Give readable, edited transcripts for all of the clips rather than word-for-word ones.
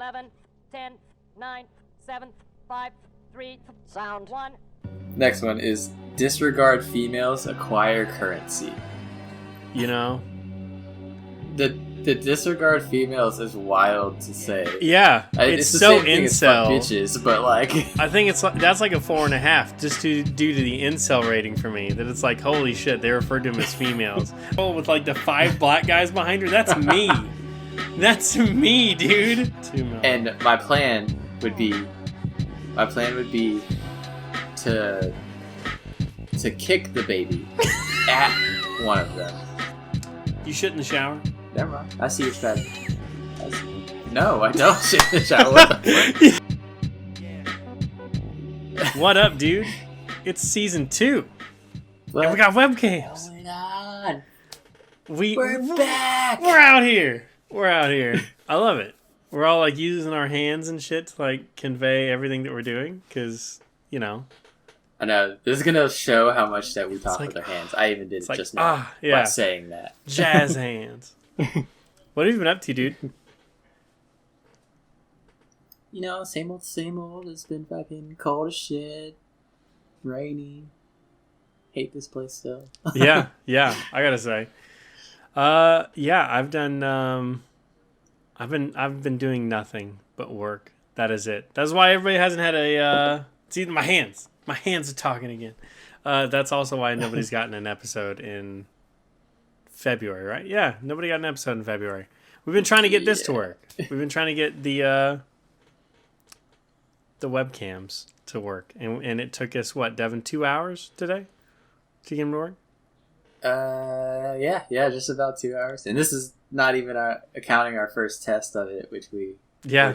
11, 10, 9, 7, 5, 3, sound 1. Next one is disregard females, acquire currency. You know? The disregard females is wild to say. Yeah, it's the so same thing as fuck bitches, but like I think that's like a 4.5, just due to the incel rating for me. That it's like, holy shit, they referred to them as females. Oh, with like the 5 black guys behind her, that's me. That's me, dude. And my plan would be to kick the baby at one of them. You shit in the shower? Never mind. I see your strategy. No, I don't shit in the shower. What up, dude? It's season 2. What? And we got webcams. What's going on? We're back. We're out here. I love it. We're all like using our hands and shit to like convey everything that we're doing because, you know. I know. This is going to show how much that we talk with our hands. I even did it just now by saying that. Jazz hands. What have you been up to, dude? You know, same old. It's been fucking cold as shit. Rainy. Hate this place still. yeah, I gotta say. I've done, I've been doing nothing but work. That is it. That's why everybody hasn't had it's either my hands are talking again. That's also why nobody's gotten an episode in February, right? Yeah, nobody got an episode in February. We've been trying to get this to work. We've been trying to get the webcams to work, and it took us Devin, 2 hours today to get them to work. Yeah, just about 2 hours, and this is not even accounting our first test of it, which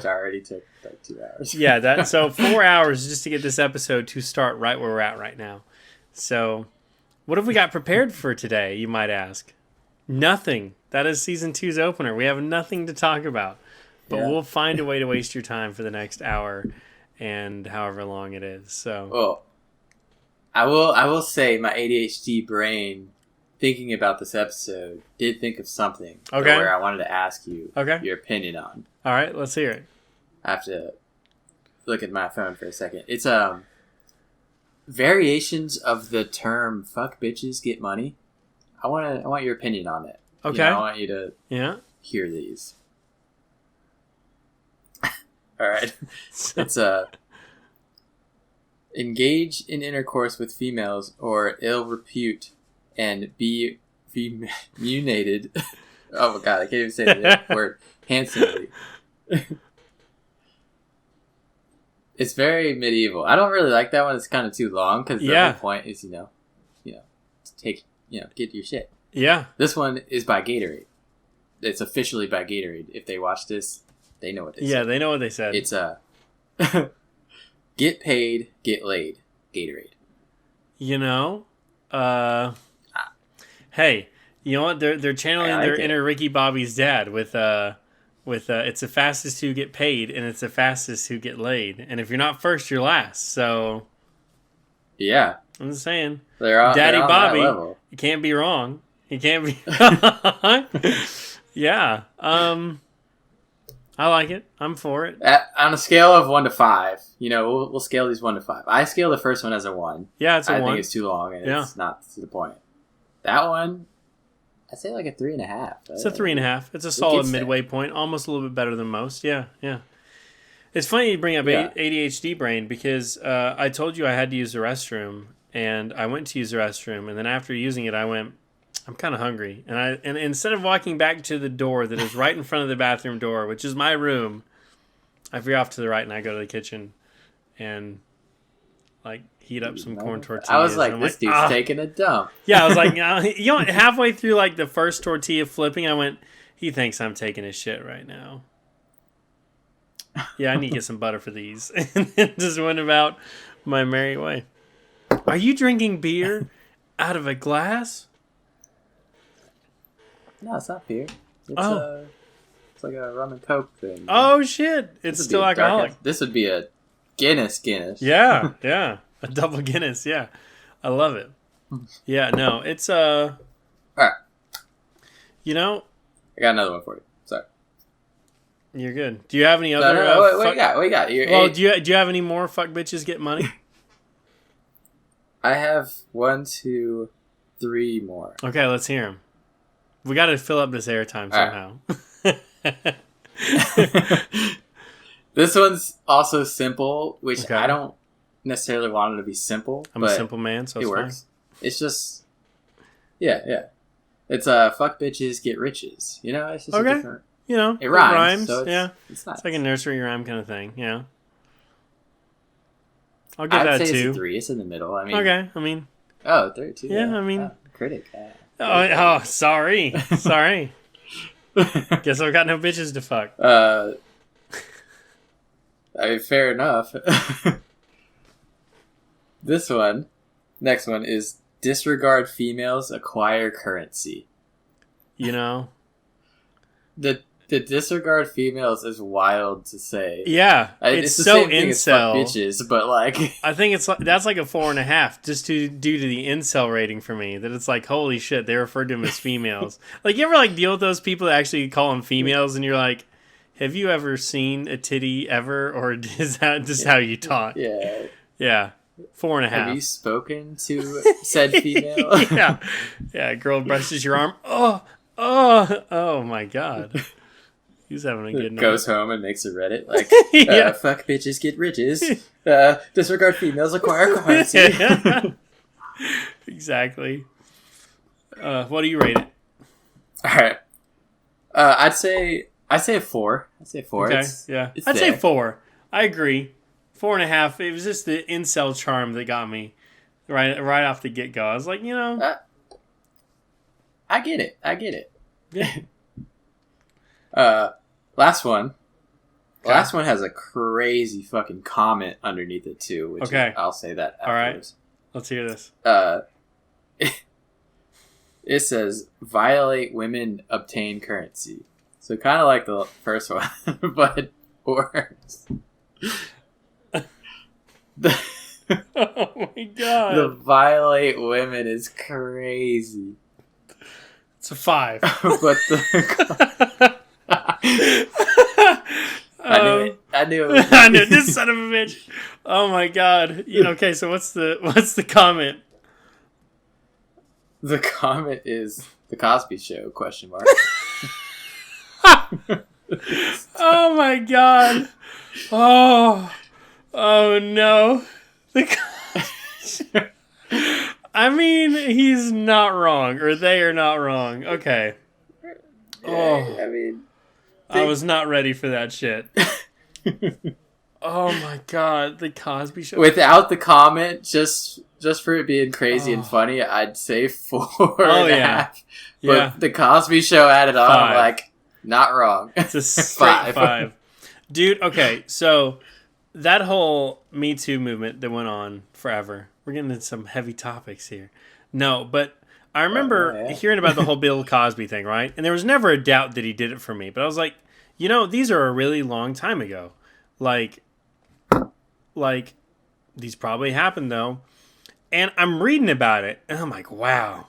already took like 2 hours. Yeah, so 4 hours just to get this episode to start right where we're at right now. So, what have we got prepared for today? You might ask. Nothing. That is season 2's opener. We have nothing to talk about, but we'll find a way to waste your time for the next hour and however long it is. So, well, I will say my ADHD brain, thinking about this episode, did think of something where I wanted to ask you your opinion on. All right, let's hear it. I have to look at my phone for a second. It's variations of the term "fuck bitches get money." I want your opinion on it. Okay, I want you to hear these. All right, it's engage in intercourse with females or ill repute and be remunerated. Oh my god, I can't even say the word handsomely. It's very medieval. I don't really like that one. It's kind of too long because the whole point is, get your shit. Yeah. This one is by Gatorade. It's officially by Gatorade. If they watch this, they know what they said. Yeah, they know what they said. It's get paid, get laid. Gatorade. Hey, you know what? They're channeling their inner Ricky Bobby's dad with it's the fastest who get paid and it's the fastest who get laid. And if you're not first, you're last. So yeah, I'm just saying, Daddy Bobby, you can't be wrong. He can't be. Yeah. I like it. I'm for it. On a scale of 1 to 5, we'll scale these 1 to 5. I scale the first one as a 1. Yeah, it's a 1. I think it's too long and it's not to the point. That one, I'd say like a 3.5. It's a 3.5. It's a solid midway point, almost a little bit better than most. Yeah. It's funny you bring up ADHD brain because I told you I had to use the restroom, and I went to use the restroom, and then after using it, I went, I'm kind of hungry, and instead of walking back to the door that is right in front of the bathroom door, which is my room, I veer off to the right and I go to the kitchen, and like heat up some corn tortillas. I was like, this dude's taking a dump. Yeah, I was like, halfway through like the first tortilla flipping, I went, he thinks I'm taking his shit right now. Yeah, I need to get some butter for these, and then just went about my merry way. Are you drinking beer out of a glass? No, it's not beer. It's like a rum and coke thing. Oh shit! It's still alcoholic. This would be a Guinness. Yeah, a double Guinness. Yeah, I love it. Yeah, no, it's All right. I got another one for you. Sorry. You're good. Do you have any other? What you got? What you got? Well, do you have any more fuck bitches get money? I have 1, 2, 3 more. Okay, let's hear them. We got to fill up this airtime somehow. Right. This one's also simple, which I don't necessarily want it to be simple. I'm a simple man, so it works. Fine. It's just, yeah. It's fuck bitches, get riches. You know, it's just a different. You know, it rhymes. So it's nice. It's like a nursery rhyme kind of thing. Yeah. I'll give that a 2. It's a 3. It's in the middle. I mean. Okay. I mean. Oh, 3, 2. Yeah. I mean. Critic. Sorry. Sorry. Guess I've got no bitches to fuck. I mean, fair enough. Next one is disregard females, acquire currency. You know, the disregard females is wild to say. Yeah, it's the so same thing as fuck bitches, but like I think that's like a 4.5, just due to the incel rating for me. That it's like, holy shit, they referred to them as females. Like, you ever like deal with those people that actually call them females, and you're like, have you ever seen a titty ever, or is that just how you talk? Yeah. 4.5. Have you spoken to said female? Yeah. Girl brushes your arm. Oh my god. He's having a good night. Goes home and makes a Reddit like, fuck bitches, get riches. Disregard females, acquire currency. Exactly. What do you rate it? All right. I'd say a 4. I'd say 4. Okay, I'd say 4. I agree. 4.5. It was just the incel charm that got me right off the get go. I was like, you know, I get it. Yeah. Last one. Okay. Last one has a crazy fucking comment underneath it too. Which I'll say that afterwards. All right. Let's hear this. It says violate women, obtain currency. So kind of like the first one, but worse. Oh my god. The violate women is crazy. It's a 5. But I knew it. I knew this son of a bitch. Oh my god. Okay, so what's the comment? The comment is the Cosby Show ? Oh my god. Oh no. I mean, he's not wrong, or they are not wrong. Okay. I mean, I was not ready for that shit. Oh my god, the Cosby Show. Without the comment, just for it being crazy and funny, I'd say 4.5. But the Cosby Show added on, 5. I'm like, not wrong. It's a straight 5. Dude, okay, so that whole Me Too movement that went on forever. We're getting into some heavy topics here. No, but I remember hearing about the whole Bill Cosby thing, right? And there was never a doubt that he did it for me. But I was like, these are a really long time ago. Like these probably happened though. And I'm reading about it, and I'm like, wow,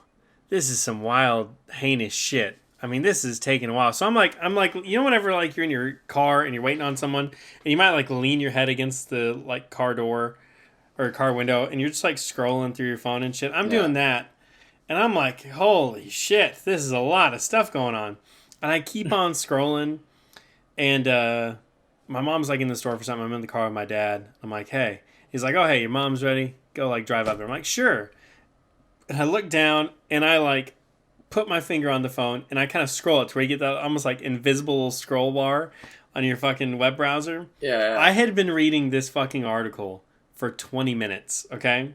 this is some wild, heinous shit. I mean, this is taking a while. So I'm like, whenever like you're in your car and you're waiting on someone, and you might like lean your head against the like car door or car window, and you're just like scrolling through your phone and shit. I'm doing that, and I'm like, holy shit, this is a lot of stuff going on. And I keep on scrolling, and my mom's like in the store for something. I'm in the car with my dad. I'm like, hey. He's like, oh, hey, your mom's ready. Go like drive up there. I'm like, sure. And I look down, and I like put my finger on the phone, and I kind of scroll it to where you get that almost like invisible scroll bar on your fucking web browser. Yeah. I had been reading this fucking article for 20 minutes, okay?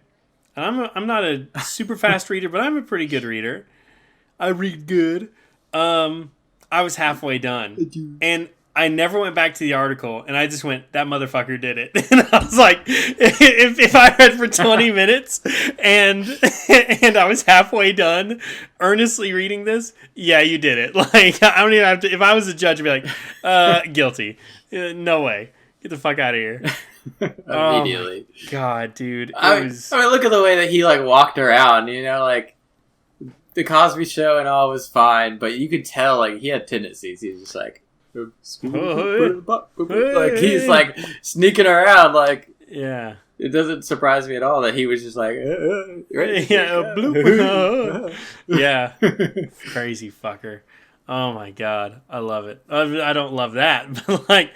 And I'm not a super fast reader, but I'm a pretty good reader. I read good. I was halfway done. And I never went back to the article, and I just went, that motherfucker did it. And I was like, if I read for 20 minutes and I was halfway done earnestly reading this, yeah, you did it. Like, I don't even have to, if I was a judge, I'd be like, guilty. No way. Get the fuck out of here. Immediately. Oh God, dude. I mean, look at the way that he like walked around, like the Cosby Show and all was fine, but you could tell like he had tendencies. He was just like, like he's like sneaking around. Like, yeah, it doesn't surprise me at all that he was just like, yeah, crazy fucker. Oh my god, I love it. I don't love that, but like,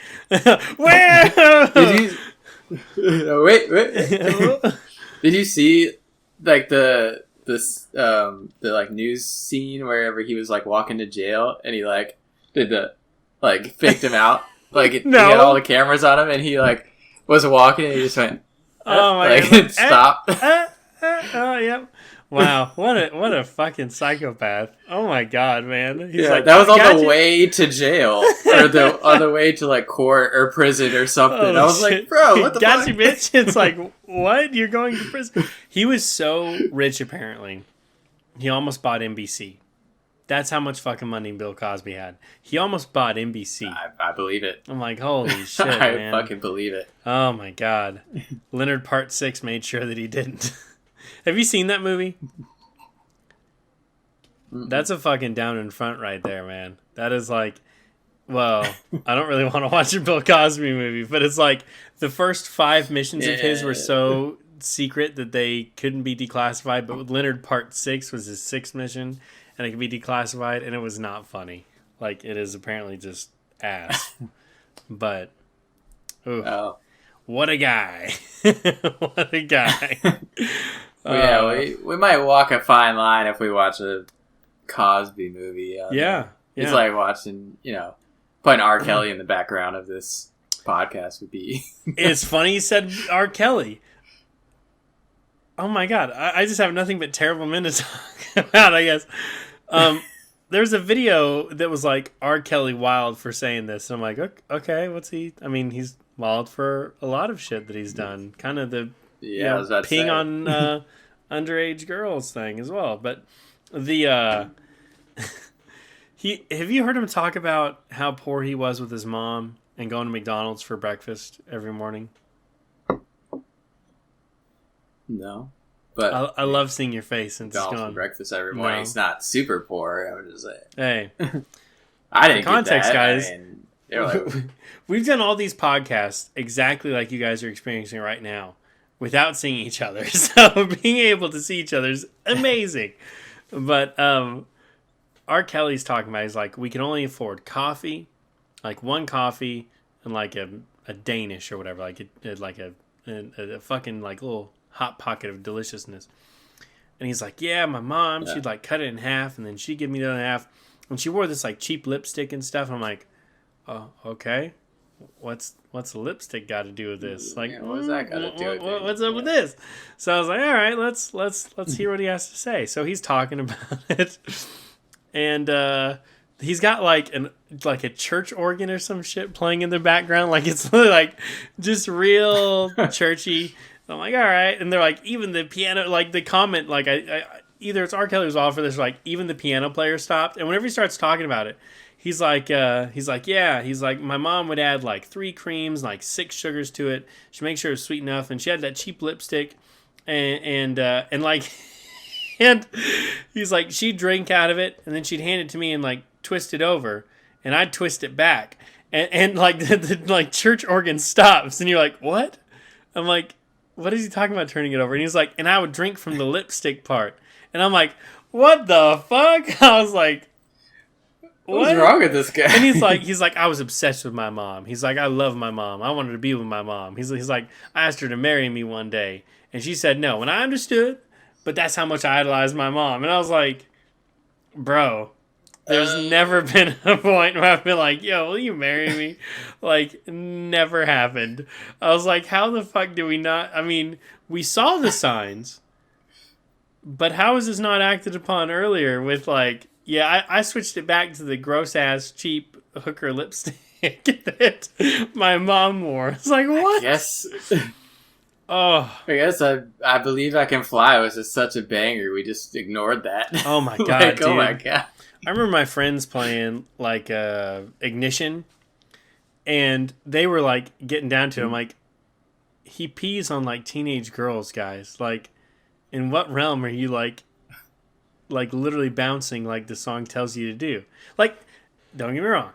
where? Did you wait? Did you see like the like news scene wherever he was like walking to jail and he like did the like faked him out, like he had all the cameras on him and he like was walking and he just went oh my like god, stop. Oh yep. Wow, what a fucking psychopath! Oh my god, man! He's like, that was on the way to jail or on the way to like court or prison or something. I was like, bro, what the fuck? Got you, bitch! It's like, what? You're going to prison? He was so rich, apparently. He almost bought NBC. That's how much fucking money Bill Cosby had. He almost bought NBC. I believe it. I'm like, holy shit, I man! fucking believe it. Oh my god, Leonard Part 6 made sure that he didn't. Have you seen that movie? That's a fucking down in front right there, man. That is like, well, I don't really want to watch a Bill Cosby movie, but it's like the first 5 missions of his were so secret that they couldn't be declassified, but with Leonard Part 6 was his 6th mission, and it could be declassified, and it was not funny. Like, it is apparently just ass. But, ooh, what a guy. What a guy. We might walk a fine line if we watch a Cosby movie. Yeah. It's like watching, putting R. Kelly in the background of this podcast would be. It's funny you said R. Kelly. Oh my god, I just have nothing but terrible men to talk about, I guess. There's a video that was like R. Kelly wild for saying this. And I'm like, okay, what's he? I mean, he's wild for a lot of shit that he's done. Kind of the I was about to say. peeing on underage girls thing as well. But the have you heard him talk about how poor he was with his mom and going to McDonald's for breakfast every morning? No, but I love seeing your face and just McDonald's going for breakfast every morning. No. It's not super poor. I would just say. Hey, I didn't context, get that. guys. I mean, like... We've done all these podcasts exactly like you guys are experiencing right now, without seeing each other. So being able to see each other is amazing. But R. Kelly's talking about, he's like, we can only afford coffee, like one coffee and like a Danish or whatever, like a fucking like little hot pocket of deliciousness. And he's like, yeah, my mom, she'd like cut it in half and then she'd give me the other half. And she wore this like cheap lipstick and stuff. And I'm like, oh, okay. What's the lipstick got to do with this? Like, what's that got to do with it? What's up with this? So I was like, all right, let's hear what he has to say. So he's talking about it, and he's got like a church organ or some shit playing in the background, like it's like just real churchy. I'm like, all right, and they're like, even the piano, like the comment, like I either it's R. Kelly who's all for this, or like even the piano player stopped, and whenever he starts talking about it. He's like, my mom would add like 3 creams, like 6 sugars to it. She'd make sure it was sweet enough. And she had that cheap lipstick and he's like, she'd drink out of it and then she'd hand it to me and like twist it over and I'd twist it back. And like the like church organ stops and you're like, what? I'm like, what is he talking about turning it over? And he's like, and I would drink from the lipstick part. And I'm like, what the fuck? I was like, what's wrong with this guy? And he's like, I was obsessed with my mom. He's like, I love my mom. I wanted to be with my mom. He's like, I asked her to marry me one day, and she said no. And I understood, but that's how much I idolized my mom. And I was like, bro, there's never been a point where I've been like, yo, will you marry me? Like, never happened. I was like, how the fuck do we not? I mean, we saw the signs, but how is this not acted upon earlier with like, yeah, I switched it back to the gross-ass, cheap hooker lipstick that my mom wore. It's like, what? Yes. Oh. I guess I Believe I Can Fly was just such a banger. We just ignored that. Oh, my God, like, dude. Oh, my God. I remember my friends playing, like, Ignition, and they were, like, getting down to it. I'm like, he pees on, like, teenage girls, guys. Like, in what realm are you, like literally bouncing like the song tells you to do. Like, don't get me wrong.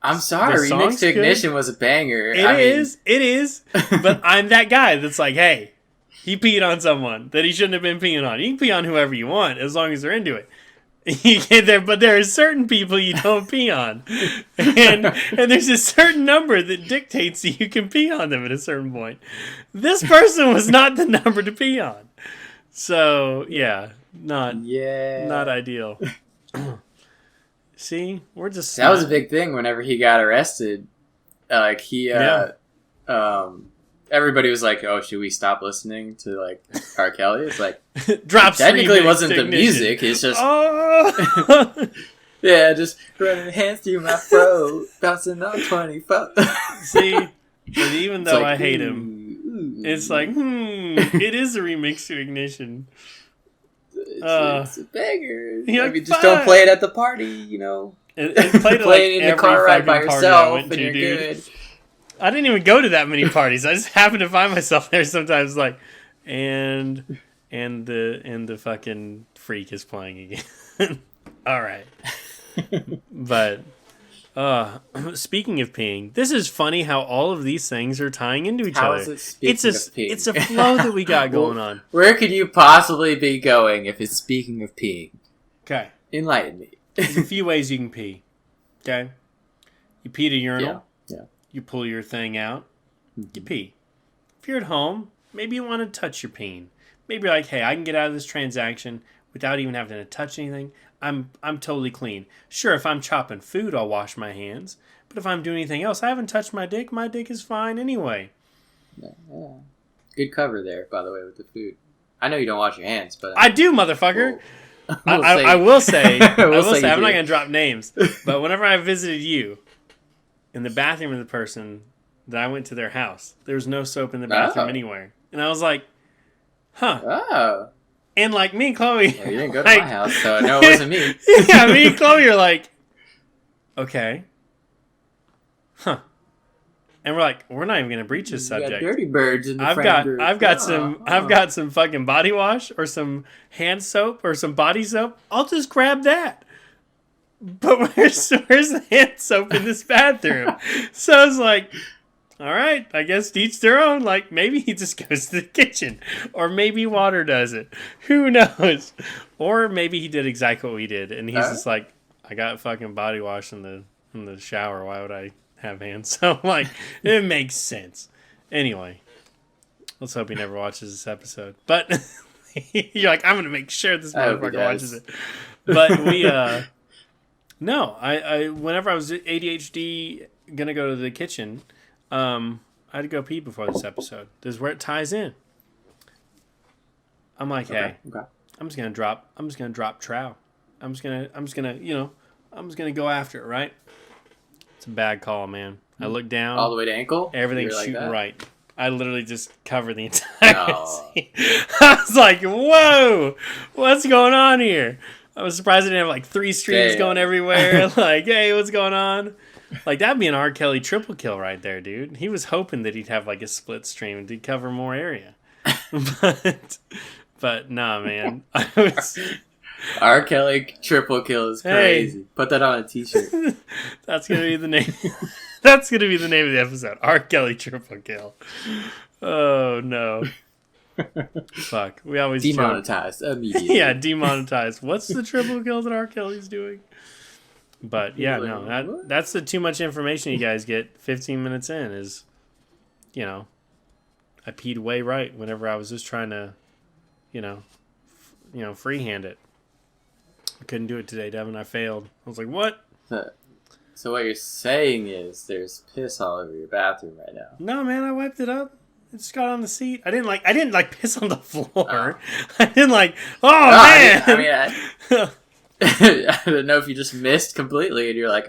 I'm sorry, Remix to Ignition was a banger. It is. But I'm that guy that's like, hey, he peed on someone that he shouldn't have been peeing on. You can pee on whoever you want as long as they're into it. But there are certain people you don't pee on, and there's a certain number that dictates that you can pee on them at a certain point. This person was not the number to pee on, so yeah, not ideal. See, we're just that was a big thing whenever he got arrested. Like everybody was like, "Oh, should we stop listening to like R. Kelly?" It's like technically it wasn't the music; it's just yeah, just running hands through my throat, bouncing on 24. See, but even though like, I hate him, it's like it is a remix to Ignition. It's a banger. I mean, just don't play it at the party, you know. And play it in the car ride by yourself, and you're good. I didn't even go to that many parties. I just happened to find myself there sometimes, like, and the fucking freak is playing again. All right, but speaking of peeing, this is funny how all of these things are tying into each other. It's a flow that we got going on. Where could you possibly be going if it's speaking of peeing? Okay, enlighten me. There's a few ways you can pee. Okay, you pee at a urinal. Yeah. You pull your thing out. You pee. If you're at home, maybe you want to touch your peen. Maybe you're like, hey, I can get out of this transaction without even having to touch anything. I'm totally clean. Sure, if I'm chopping food, I'll wash my hands. But if I'm doing anything else, I haven't touched my dick. My dick is fine anyway. Yeah. Good cover there, by the way, with the food. I know you don't wash your hands, but I do, motherfucker. I will say, I'm not going to drop names, but whenever I visited you, in the bathroom of the person that I went to their house, there was no soap in the bathroom anywhere. And I was like, huh. Oh. And like me and Chloe. Well, you didn't go to my house, so no, it wasn't me. Yeah, me and Chloe are like, okay. Huh. And we're like, we're not even going to breach this subject. Got dirty birds in the friend group. I've got some fucking body wash or some hand soap or some body soap. I'll just grab that. But where's the hand soap in this bathroom? So I was like, all right, I guess each their own. Like, maybe he just goes to the kitchen. Or maybe water does it. Who knows? Or maybe he did exactly what we did. And he's just like, I got fucking body wash in the shower. Why would I have hand soap? Like, it makes sense. Anyway, let's hope he never watches this episode. But you're like, I'm going to make sure this motherfucker watches it. But we... No, I whenever I was ADHD gonna go to the kitchen, I had to go pee before this episode. This is where it ties in. I'm like, hey, I'm just gonna drop trow. I'm just gonna go after it, right? It's a bad call, man. I look down all the way to ankle. Everything's shooting right. I literally just covered the entire scene. I was like, whoa, what's going on here? I was surprised I didn't have like 3 streams going everywhere. Like, hey, what's going on? Like, that'd be an R. Kelly triple kill right there, dude. He was hoping that he'd have like a split stream to cover more area. But nah, man. R. Kelly triple kill is crazy. Hey. Put that on a t-shirt. That's gonna be the name. That's gonna be the name of the episode. R. Kelly triple kill. Oh no. Fuck. We always demonetized immediately. Yeah, demonetized. What's the triple kill that R. Kelly's doing? But yeah, no, that's the too much information you guys get 15 minutes in is, I peed way right whenever I was just trying to, freehand it. I couldn't do it today, Devin. I failed. I was like, what? So what you're saying is there's piss all over your bathroom right now. No, man, I wiped it up. It just got on the seat. I didn't piss on the floor. I didn't man. I don't know if you just missed completely and you're like,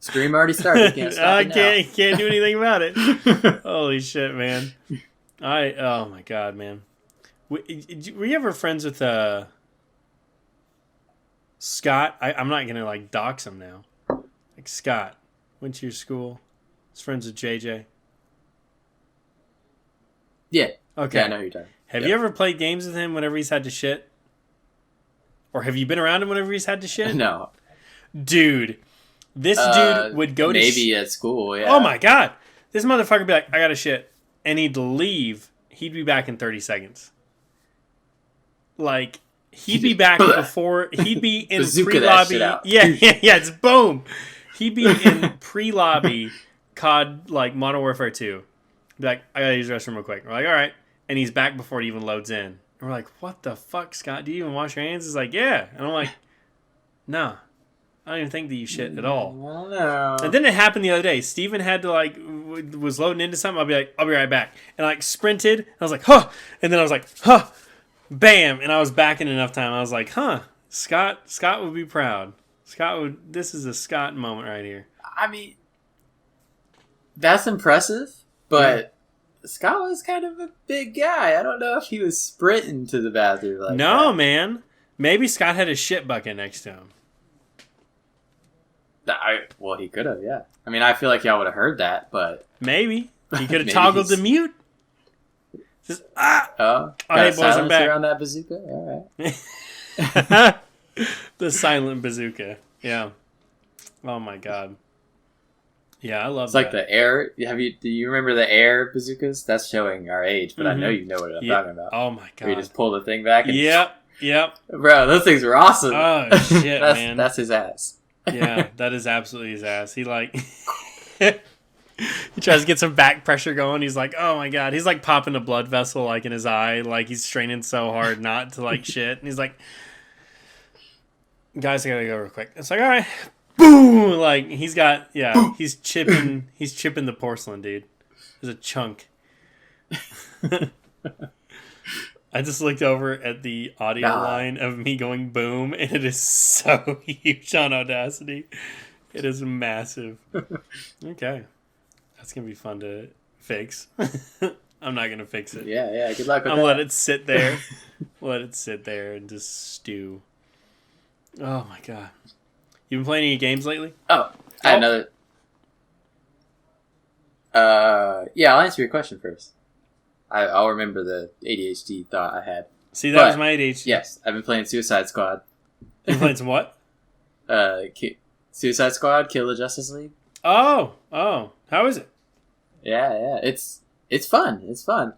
stream already started. Can't stop can't do anything about it. Holy shit, man. Oh my god, man. Were you ever friends with Scott? I'm not gonna dox him now. Like Scott went to your school. Was friends with JJ. Yeah. Okay. Yeah, I know who you're talking. Have you ever played games with him whenever he's had to shit? Or have you been around him whenever he's had to shit? No. Dude, This dude would go maybe at school. Yeah. Oh my god, this motherfucker would be like, I gotta shit, and he'd leave. He'd be back in 30 seconds. Like he'd be back before. He'd be in pre-lobby. Yeah. It's boom. He'd be in pre-lobby COD like Modern Warfare 2. Be like, I gotta use the restroom real quick. We're like, all right, and he's back before it even loads in. And we're like, what the fuck, Scott? Do you even wash your hands? He's like, yeah. And I'm like, nah. I don't even think that you shit at all. I don't know. And then it happened the other day. Steven had to was loading into something. I'll be like, I'll be right back. And I sprinted. I was like, huh. And then I was like, huh. Bam. And I was back in enough time. I was like, huh. Scott would be proud. This is a Scott moment right here. I mean, that's impressive, but Scott was kind of a big guy. I don't know if he was sprinting to the bathroom like No, that. man. Maybe Scott had a shit bucket next to him. Well, he could have, yeah. I mean, I feel like y'all would have heard that, but... Maybe. He could have toggled the mute. Just, Oh, hey, boys, I'm back. on that bazooka? All right. The silent bazooka. Yeah. Oh, my God. Yeah, I love it's that. Like the air... Do you remember the air bazookas? That's showing our age, but I know you know what I'm talking about. Oh, my God. Where you just pull the thing back and... Yep. Bro, those things were awesome. Oh, shit, man. That's his ass. Yeah, that is absolutely his ass. He he tries to get some back pressure going. He's like, oh my god. He's like popping a blood vessel like in his eye. Like he's straining so hard not to like shit. And he's like, guys, I gotta go real quick. It's like, all right, boom. Like he's chipping the porcelain, dude. There's a chunk. I just looked over at the audio line of me going boom, and it is so huge on Audacity. It is massive. Okay. That's going to be fun to fix. I'm not going to fix it. Yeah. Good luck with that. I'm going to let it sit there. Let it sit there and just stew. Oh, my God. You been playing any games lately? Oh, I had another... yeah, I'll answer your question first. I'll remember the ADHD thought I had. See, that was my ADHD. Yes, I've been playing Suicide Squad. You playing some what? Suicide Squad, Kill the Justice League. Oh, how is it? Yeah, it's fun. It's fun.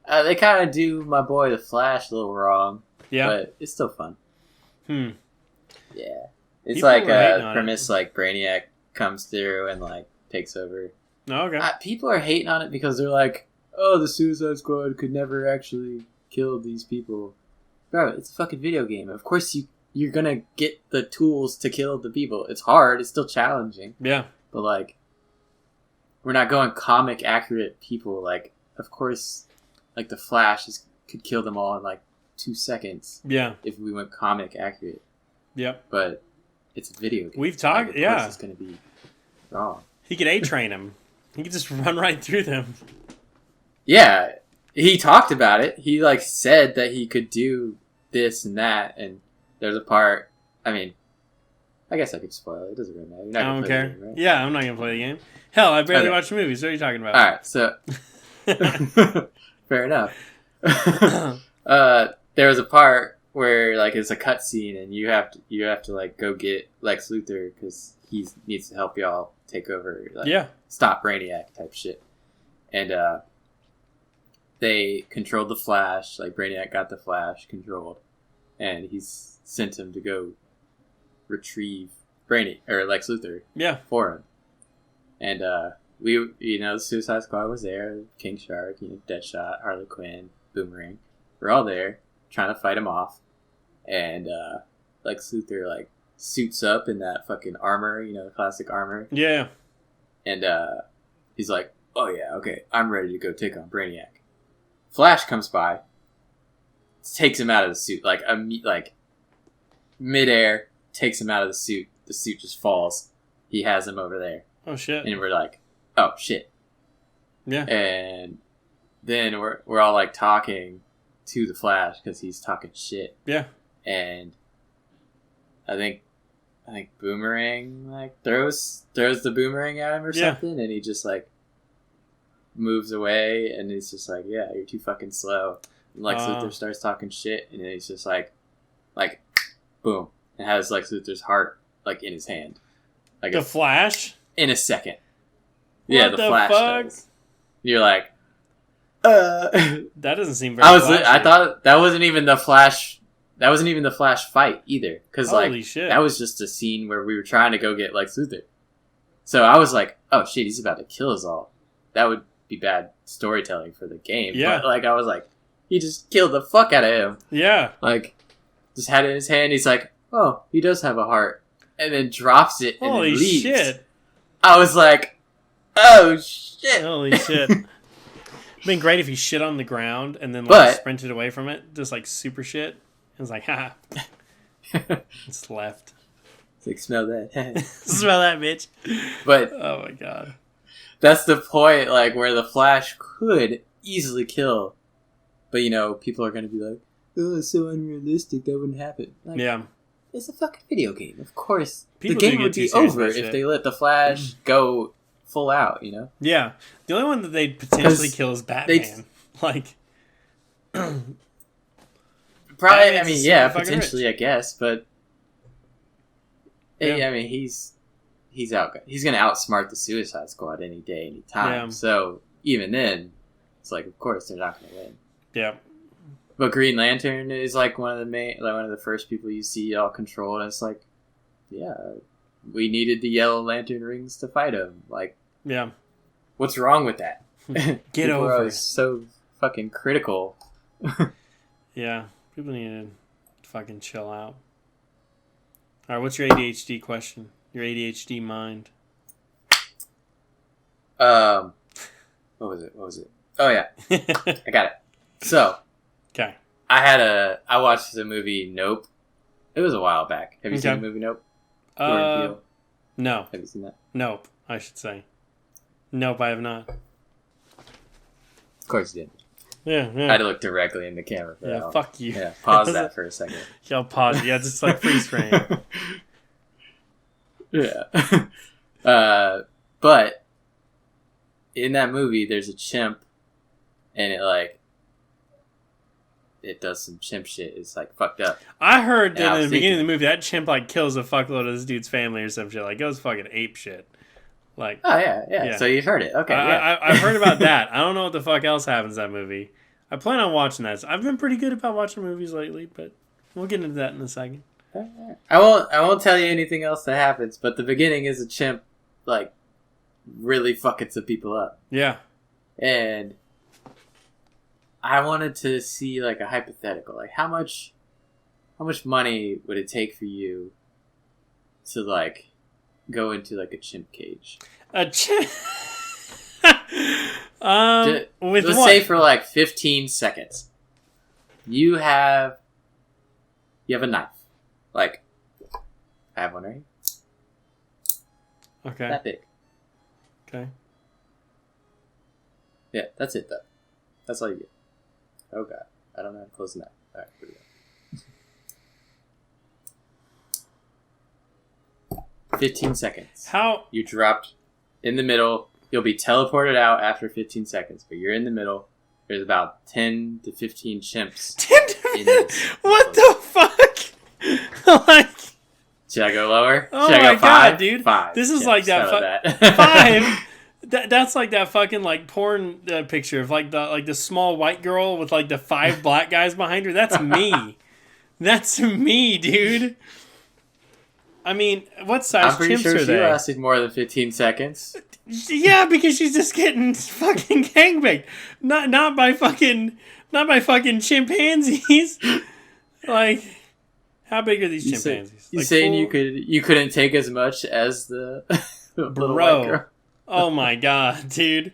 They kind of do my boy the Flash a little wrong. Yeah, but it's still fun. Yeah, it's people like a premise like Brainiac comes through and like takes over. Oh, okay. People are hating on it because they're like, oh, the Suicide Squad could never actually kill these people. Bro, it's a fucking video game. Of course you're gonna get the tools to kill the people. It's hard. It's still challenging. Yeah. But, like, we're not going comic accurate people. Like, of course, like, the Flash could kill them all in, like, 2 seconds. Yeah. If we went comic accurate. Yep. But it's a video game. We've talked, Of course it's gonna be wrong. He could A-train him. He could just run right through them. Yeah, he talked about it. He like said that he could do this and that, and there's a part. I mean, I guess I could spoil it. It doesn't really matter. You're not I don't care. Game, right? Yeah, I'm not gonna play the game. Hell, I barely watch movies. What are you talking about? All right, so fair enough. There was a part where like it's a cutscene, and you have to like go get Lex Luthor because he needs to help y'all take over. Like, stop Brainiac type shit, and they controlled the Flash. Like Brainiac got the Flash controlled, and he's sent him to go retrieve Brainiac or Lex Luthor. For him. And the Suicide Squad was there. King Shark, Deadshot, Harley Quinn, Boomerang. We're all there trying to fight him off. And Lex Luthor like suits up in that fucking armor, the classic armor. Yeah. And he's like, "Oh yeah, okay, I'm ready to go take on Brainiac." Flash comes by, takes him out of the suit, like midair, takes him out of the suit. The suit just falls. He has him over there. Oh shit! And we're like, "Oh shit!" Yeah. And then we're all like talking to the Flash because he's talking shit. Yeah. And I think Boomerang like throws the boomerang at him or something, and he just like moves away, and he's just like, "Yeah, you're too fucking slow." And Lex Luthor starts talking shit, and then he's just like, boom, and has Lex Luthor's heart like in his hand. Like the Flash? In a second. What yeah, the Flash fuck? does. You're like, That doesn't seem very flashy. I thought that wasn't even the Flash. That wasn't even the Flash fight either. Because, shit. that was just a scene where we were trying to go get Lex Luthor. So I was like, oh shit, he's about to kill us all. That would be bad storytelling for the game. Yeah. But, I was like, he just killed the fuck out of him. Yeah. Just had it in his hand. He's like, oh, he does have a heart. And then drops it and Holy then leaves. Shit. I was like, oh shit. Holy shit. It'd been great if he shit on the ground and then sprinted away from it. Just super shit. It was like, ha. Just left. It's like, smell that. Smell that, bitch. But oh my god. That's the point, where the Flash could easily kill. But, people are going to be like, oh, it's so unrealistic, that wouldn't happen. Yeah. It's a fucking video game. Of course. People the game would be over if they let the Flash go full out, Yeah. The only one that they'd potentially kill is Batman. Probably, potentially, rich. I guess, but... Yeah. He's out. He's going to outsmart the Suicide Squad any day, any time. Yeah. So, even then, it's of course, they're not going to win. Yeah. But Green Lantern is one of the first people you see all control, and it's we needed the Yellow Lantern rings to fight him. Yeah. What's wrong with that? Get over it. So fucking critical. Yeah, people need to fucking chill out. All right, what's your ADHD question? Your ADHD mind. What was it? Oh yeah, I got it. So. Okay. I watched the movie Nope. It was a while back. Have you seen the movie Nope? Jordan Peele? No. Have you seen that? Nope, I should say. Nope, I have not. Of course you did. Yeah. I had to look directly in the camera for that. Yeah, fuck you. Yeah, pause that for a second. Yeah, I'll pause it. Yeah, just freeze frame. Yeah. But in that movie, there's a chimp, and it does some chimp shit. It's fucked up. I heard that in the beginning of the movie, that chimp kills a fuckload of this dude's family or some shit. Goes fucking ape shit. Oh yeah. So you've heard it. Okay. I've heard about that. I don't know what the fuck else happens in that movie. I plan on watching that. I've been pretty good about watching movies lately, but we'll get into that in a second. I won't tell you anything else that happens, but the beginning is a chimp really fucking some people up. Yeah. And I wanted to see a hypothetical. How much money would it take for you to go into a chimp cage? A chimp. Let's say for 15 seconds. You have a knife. I have one right here. Okay. That big. Okay. Yeah, that's it though. That's all you get. Oh god. I don't know how to close the knife. Alright, here we go. 15 seconds. How? You dropped in the middle. You'll be teleported out after 15 seconds, but you're in the middle. There's about 10 to 15 chimps. 10 to What the fuck? Should I go lower? Oh Should I go my 5? God, dude. 5. This is that. 5. That's that fucking porn picture of the small white girl with the 5 black guys behind her. That's me. That's me, dude. I mean, what size chimps are they? I'm pretty sure she lasted more than 15 seconds. Yeah, because she's just getting fucking gangbanged. Not by fucking chimpanzees. How big are these chimpanzees? You saying you couldn't take as much as the little white girl? Oh my god, dude.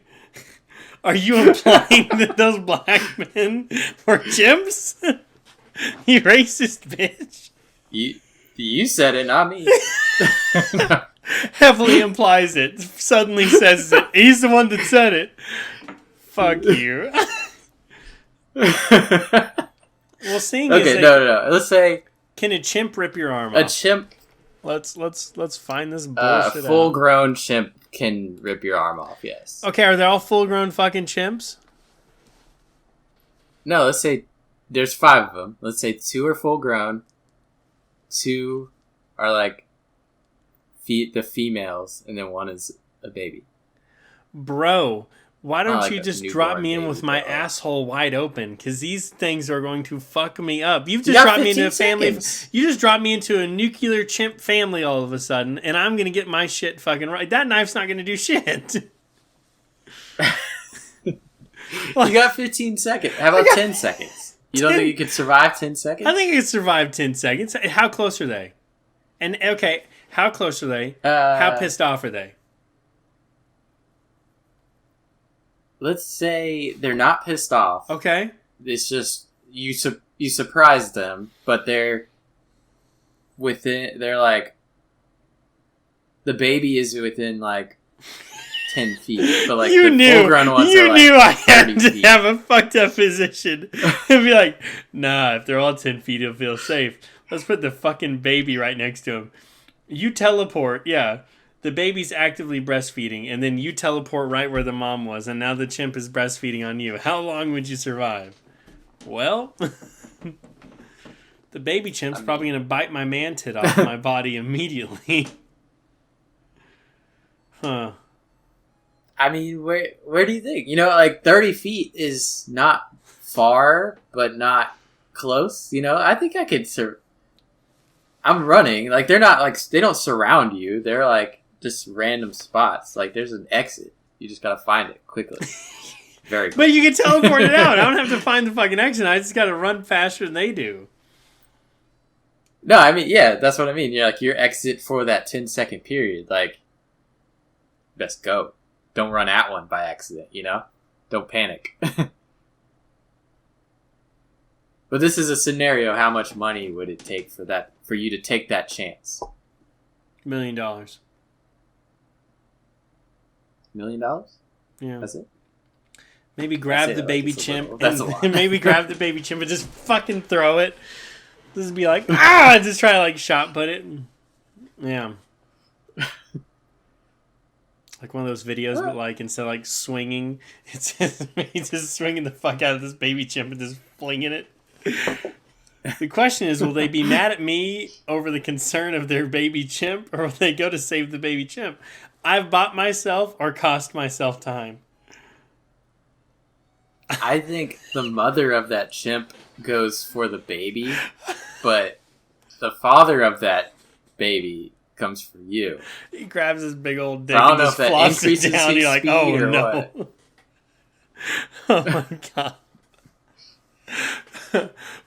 Are you implying that those black men were chimps? You racist bitch. You said it, not me. No. Heavily implies it. Suddenly says it. He's the one that said it. Fuck you. Well, seeing okay, no. Let's say, can a chimp rip your arm off? A chimp. Let's find this bullshit. A full-grown chimp can rip your arm off. Yes. Okay, are they all full-grown fucking chimps? No, let's say there's 5 of them. Let's say 2 are full-grown. 2 are the females, and then one is a baby. Bro, why don't like you a just drop me in newborn with baby, my though. asshole wide open? Because these things are going to fuck me up. You've You just got dropped me into a 15 family. seconds. You just dropped me into a nuclear chimp family all of a sudden, and I'm gonna get my shit fucking right. That knife's not gonna do shit. You got 15 seconds. How about 10 seconds? You don't think you could survive 10 seconds? I think I could survive 10 seconds. How close are they? And okay, how close are they? How pissed off are they? Let's say they're not pissed off. Okay. It's just you surprised them, but they're within. They're like the baby is within like 10 feet, but like the full-grown ones are like I had 30 to feet. have a fucked up position. And be like, nah, if they're all 10 feet, it'll feel safe. Let's put the fucking baby right next to him. You teleport, yeah. The baby's actively breastfeeding, and then you teleport right where the mom was, and now the chimp is breastfeeding on you. How long would you survive? Well, the baby chimp's probably going to bite my man tit off my body immediately. Huh. I mean, where do you think? You know, like 30 feet is not far, but not close. You know, I think I could. I'm running. Like they're not like they don't surround you. They're like just random spots. Like there's an exit. You just gotta find it quickly. Very. But you can teleport it out. I don't have to find the fucking exit. I just gotta run faster than they do. No, I mean, yeah, that's what I mean. You're like your exit for that 10-second period. Like, best go. Don't run at one by accident, you know? Don't panic. But this is a scenario. How much money would it take for you to take that chance? $1 million. $1 million? Yeah. That's it? Maybe grab That's the it, baby like, it's a chimp. little- that's a And lot. maybe grab the baby chimp and just fucking throw it. Just be like, ah! Just try to like shot put it. Yeah. Like one of those videos, but like instead of like swinging, it's just me just swinging the fuck out of this baby chimp and just flinging it. The question is, will they be mad at me over the concern of their baby chimp, or will they go to save the baby chimp? I've bought myself or cost myself time. I think the mother of that chimp goes for the baby, but the father of that baby comes for you. He grabs his big old dick I don't and know just if that flops it increases down. his You're like, speed oh or no. Oh my god.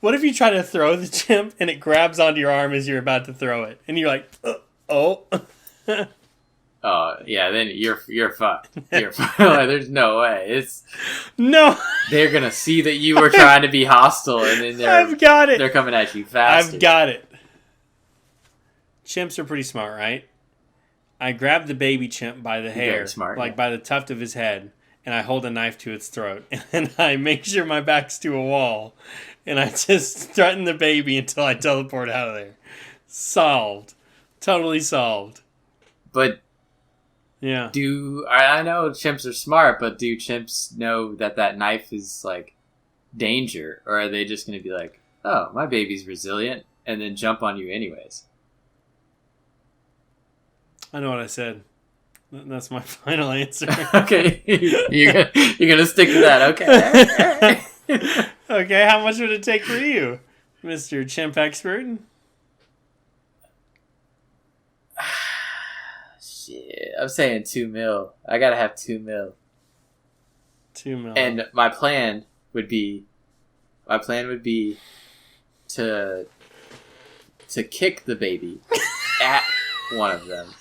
What if you try to throw the chimp and it grabs onto your arm as you're about to throw it? And you're like, oh. Oh yeah, then you're fucked. You're fucked. Like, there's no way. No. They're gonna see that you were trying to be hostile, and then I've got it. they're coming at you faster. I've got it. Chimps are pretty smart, right? I grab the baby chimp by the hair, Very smart, like yeah. by the tuft of his head, and I hold a knife to its throat. And I make sure my back's to a wall, and I just threaten the baby until I teleport out of there. Solved. Totally solved. But Yeah. I know chimps are smart, but do chimps know that knife is like danger, or are they just gonna be like, "Oh, my baby's resilient," and then jump on you anyways? I know what I said. That's my final answer. Okay, you're gonna stick to that. Okay. Okay, how much would it take for you, Mr. Chimp Expert? Shit, I'm saying $2 million. I gotta have $2 million. $2 million. And my plan would be to kick the baby at one of them.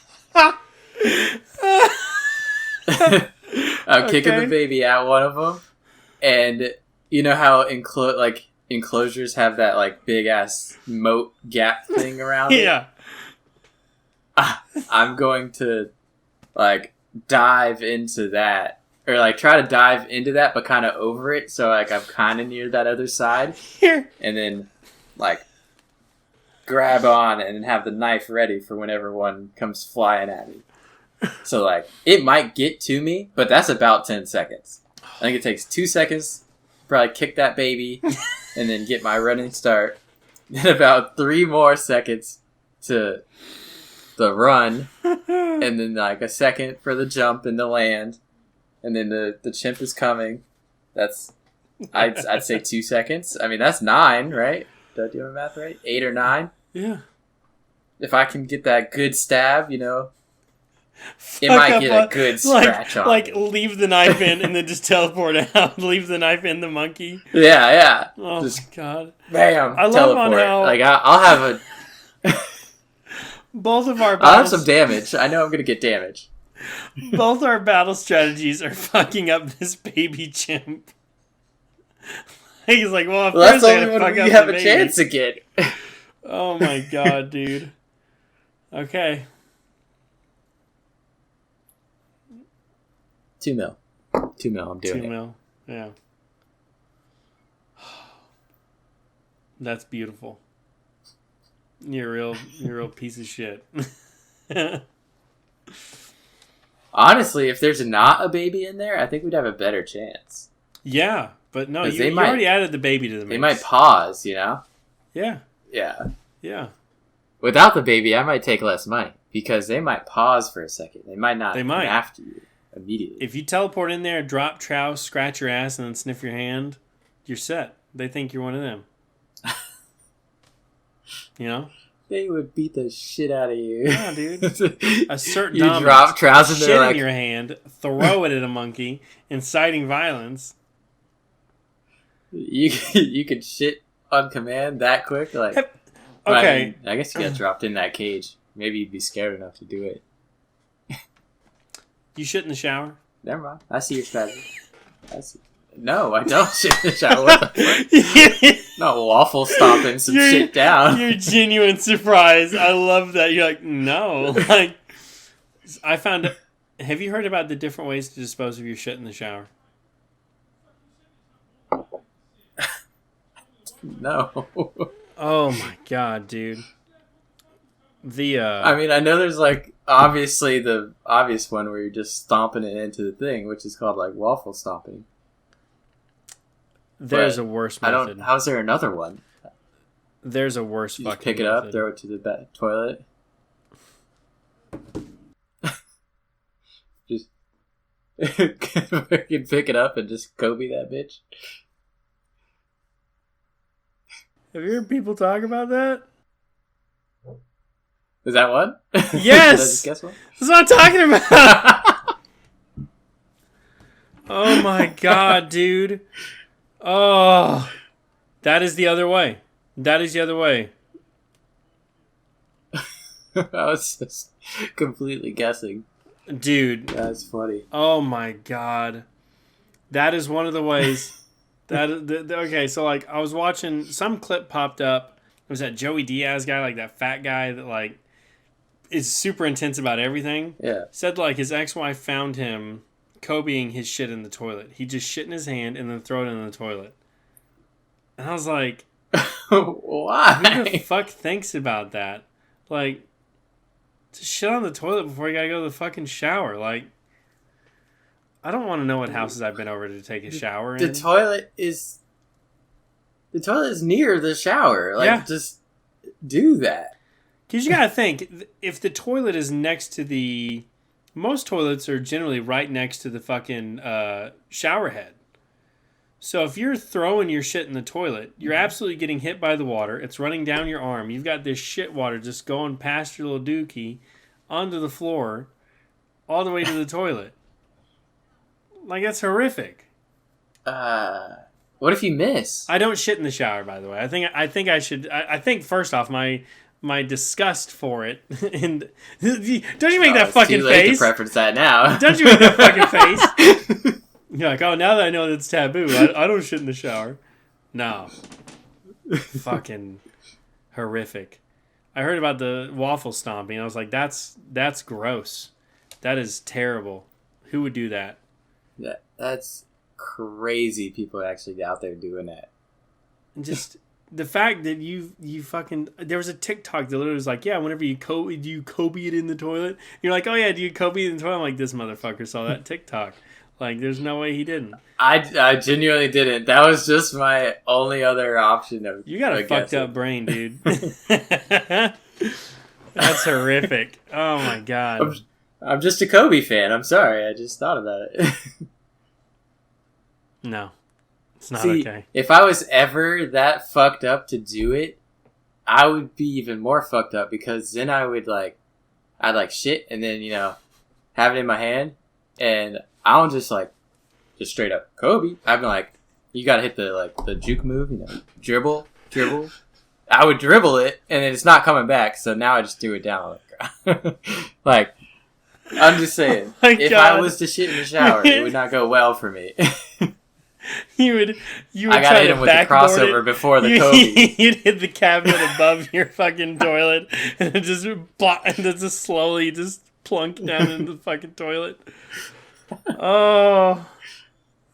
I'm kicking the baby at one of them, and you know how enclosures have that like big ass moat gap thing around it. Yeah. I'm going to like dive into that, or like try to dive into that, but kind of over it, so like I'm kind of near that other side, Here. and then like grab on and have the knife ready for whenever one comes flying at me. So like it might get to me, but that's about 10 seconds. I think it takes 2 seconds to probably kick that baby and then get my running start. Then about 3 more seconds to the run, and then like a second for the jump and the land, and then the chimp is coming. That's I'd say 2 seconds. I mean that's 9, right? Did I do my math right? 8 or 9. Yeah. If I can get that good stab, it might get a good scratch on. Like leave the knife in and then just teleport out. Leave the knife in the monkey. Yeah. Oh just, my god. Bam. I love teleport. on how like I'll have both of our I'll have some damage. I know I'm gonna get damage. Both our battle strategies are fucking up this baby chimp. He's like, well, that's the only one we have a chance to get. Oh my god, dude. Okay. 2 mil. 2 mil, I'm doing 2 mil. Yeah. That's beautiful. You're a real piece of shit. Honestly, if there's not a baby in there, I think we'd have a better chance. Yeah, but no, you might, already added the baby to the mix. They might pause, Yeah. Yeah. Without the baby, I might take less money because they might pause for a second. They might not come after you immediately. If you teleport in there, drop trow, scratch your ass, and then sniff your hand, you're set. They think you're one of them. They would beat the shit out of you. Yeah, dude. Assert you dominance. drop trousers shit in your hand, throw it at a monkey, inciting violence. You could shit on command that quick? Okay. I guess you got dropped in that cage. Maybe you'd be scared enough to do it. You shit in the shower? Never mind. I see your strategy. No, I don't shit in the shower. What the fuck? Not waffle stomping some shit down. You're genuine surprise. I love that. You're like, no. Like, I found... Have you heard about the different ways to dispose of your shit in the shower? No. Oh my god, dude. I mean, I know there's like obviously the obvious one where you're just stomping it into the thing, which is called like waffle stomping. There's a worse method. How's there another one? There's a worse you fucking just pick it method. up, throw it to the toilet. Just fucking pick it up and just Kobe that bitch. Have you heard people talk about that? Is that one? Yes! Did I just guess one? That's what I'm talking about! Oh my god, dude. Oh. That is the other way. That is the other way. I was just completely guessing. Dude. That's funny. Oh my god. That is one of the ways... Okay, so like I was watching some clip popped up. It was that Joey Diaz guy, like that fat guy that like is super intense about everything. Yeah. Said like his ex-wife found him Kobeing his shit in the toilet. He just shit in his hand and then throw it in the toilet. And I was like, why? Who the fuck thinks about that? Like, just shit on the toilet before you gotta go to the fucking shower. Like, I don't want to know what houses I've been over to take a shower in. The toilet is near the shower. Like, just do that. Because you gotta think, if the toilet is next to the... Most toilets are generally right next to the fucking shower head. So if you're throwing your shit in the toilet, you're absolutely getting hit by the water. It's running down your arm. You've got this shit water just going past your little dookie onto the floor all the way to the toilet. Like, that's horrific. What if you miss? I don't shit in the shower, by the way. I think I should. I think first off, my disgust for it, and don't you make that fucking too late face? To preference that now. Don't you make that fucking face? You're like, oh, now that I know that's taboo, I don't shit in the shower. No, fucking horrific. I heard about the waffle stomping. I was like, that's gross. That is terrible. Who would do that? That's crazy. People actually out there doing that. And just the fact that you fucking... There was a TikTok that literally was like, yeah, whenever you Kobe it in the toilet? You're like, oh yeah, do you Kobe it in the toilet? I'm like, this motherfucker saw that TikTok. Like, there's no way he didn't. I genuinely didn't. That was just my only other option. You got a fucked up brain, dude. That's horrific. Oh my god. I'm just a Kobe fan. I'm sorry. I just thought about it. No. It's not okay. If I was ever that fucked up to do it, I would be even more fucked up because then I'd shit and then, have it in my hand and I don't just straight up Kobe. I'd be like, you gotta hit the juke move, dribble. I would dribble it and then it's not coming back, so now I just do it down. Like, I'm just saying, if I was to shit in the shower, it would not go well for me. You would I gotta hit him with the crossover before the Kobe. You'd hit the cabinet above your fucking toilet and it just slowly just plunk down into the fucking toilet. Oh,